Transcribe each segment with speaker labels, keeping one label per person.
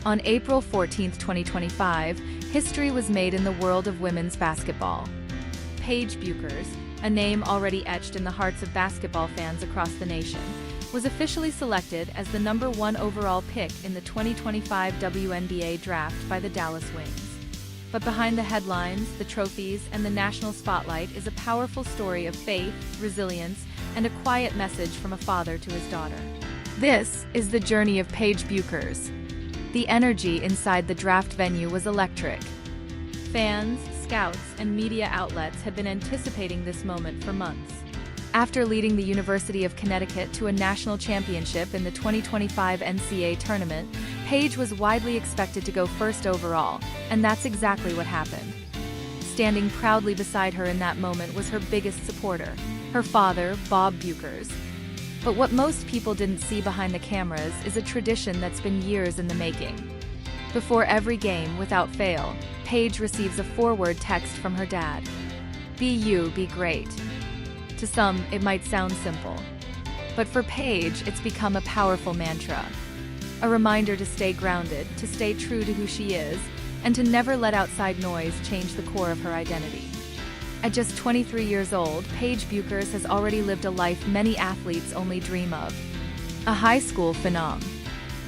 Speaker 1: On April 14, 2025, history was made in the world of women's basketball. Paige Bueckers, a name already etched in the hearts of basketball fans across the nation, was officially selected as the #1 overall pick in the 2025 WNBA Draft by the Dallas Wings. But behind the headlines, the trophies, and the national spotlight is a powerful story of faith, resilience, and a quiet message from a father to his daughter. This is the journey of Paige Bueckers. The energy inside the draft venue was electric. Fans, scouts, and media outlets had been anticipating this moment for months. After leading the University of Connecticut to a national championship in the 2025 NCAA tournament, Paige was widely expected to go first overall, and that's exactly what happened. Standing proudly beside her in that moment was her biggest supporter, her father, Bob Bueckers. But what most people didn't see behind the cameras is a tradition that's been years in the making. Before every game, without fail, Paige receives a forward text from her dad. "Be you, be great." To some, it might sound simple. But for Paige, it's become a powerful mantra. A reminder to stay grounded, to stay true to who she is, and to never let outside noise change the core of her identity. At just 23 years old, Paige Bueckers has already lived a life many athletes only dream of. A high school phenom,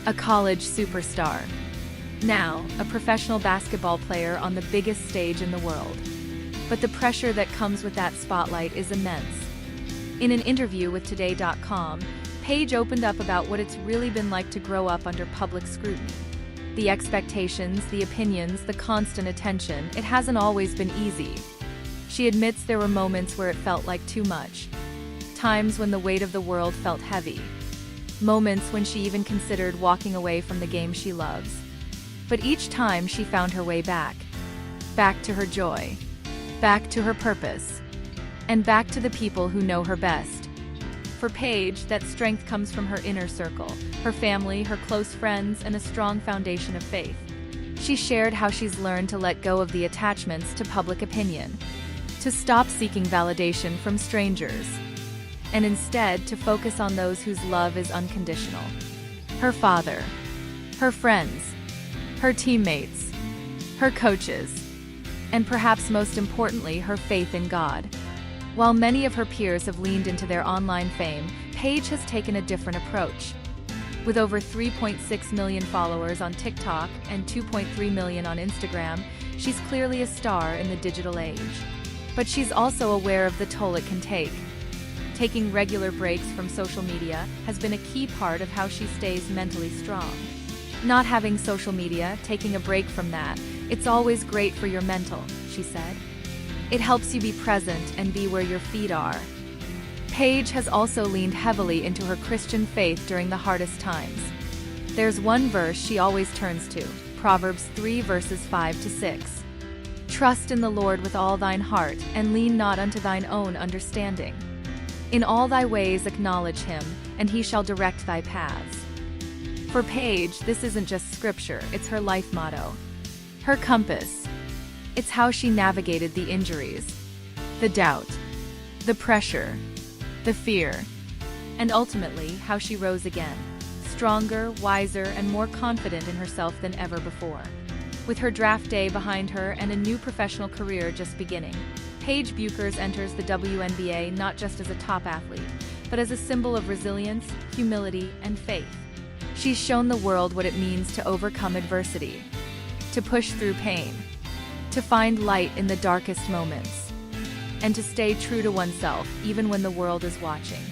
Speaker 1: a college superstar, now a professional basketball player on the biggest stage in the world. But the pressure that comes with that spotlight is immense. In an interview with Today.com, Paige opened up about what it's really been like to grow up under public scrutiny. The expectations, the opinions, the constant attention, it hasn't always been easy. She admits there were moments where it felt like too much. Times when the weight of the world felt heavy. Moments when she even considered walking away from the game she loves. But each time she found her way back. Back to her joy. Back to her purpose. And back to the people who know her best. For Paige, that strength comes from her inner circle, her family, her close friends, and a strong foundation of faith. She shared how she's learned to let go of the attachments to public opinion, to stop seeking validation from strangers, and instead to focus on those whose love is unconditional. Her father, her friends, her teammates, her coaches, and perhaps most importantly, her faith in God. While many of her peers have leaned into their online fame, Paige has taken a different approach. With over 3.6 million followers on TikTok and 2.3 million on Instagram, she's clearly a star in the digital age. But she's also aware of the toll it can take. Taking regular breaks from social media has been a key part of how she stays mentally strong. Not having social media, taking a break from that, it's always great for your mental, she said. It helps you be present and be where your feet are. Paige has also leaned heavily into her Christian faith during the hardest times. There's one verse she always turns to, Proverbs 3 verses 5 to 6. "Trust in the Lord with all thine heart, and lean not unto thine own understanding. In all thy ways acknowledge him, and he shall direct thy paths." For Paige, this isn't just scripture, it's her life motto. Her compass. It's how she navigated the injuries, the doubt, the pressure, the fear, and ultimately how she rose again, stronger, wiser, and more confident in herself than ever before. With her draft day behind her and a new professional career just beginning, Paige Bueckers enters the WNBA not just as a top athlete, but as a symbol of resilience, humility, and faith. She's shown the world what it means to overcome adversity, to push through pain, to find light in the darkest moments, and to stay true to oneself even when the world is watching.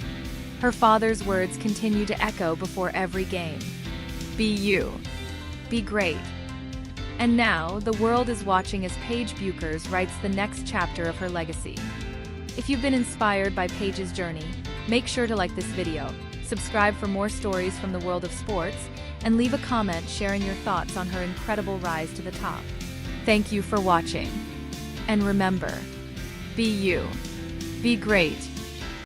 Speaker 1: Her father's words continue to echo before every game. "Be you. Be great." And now, the world is watching as Paige Bueckers writes the next chapter of her legacy. If you've been inspired by Paige's journey, make sure to like this video, subscribe for more stories from the world of sports, and leave a comment sharing your thoughts on her incredible rise to the top. Thank you for watching. And remember, be you. Be great.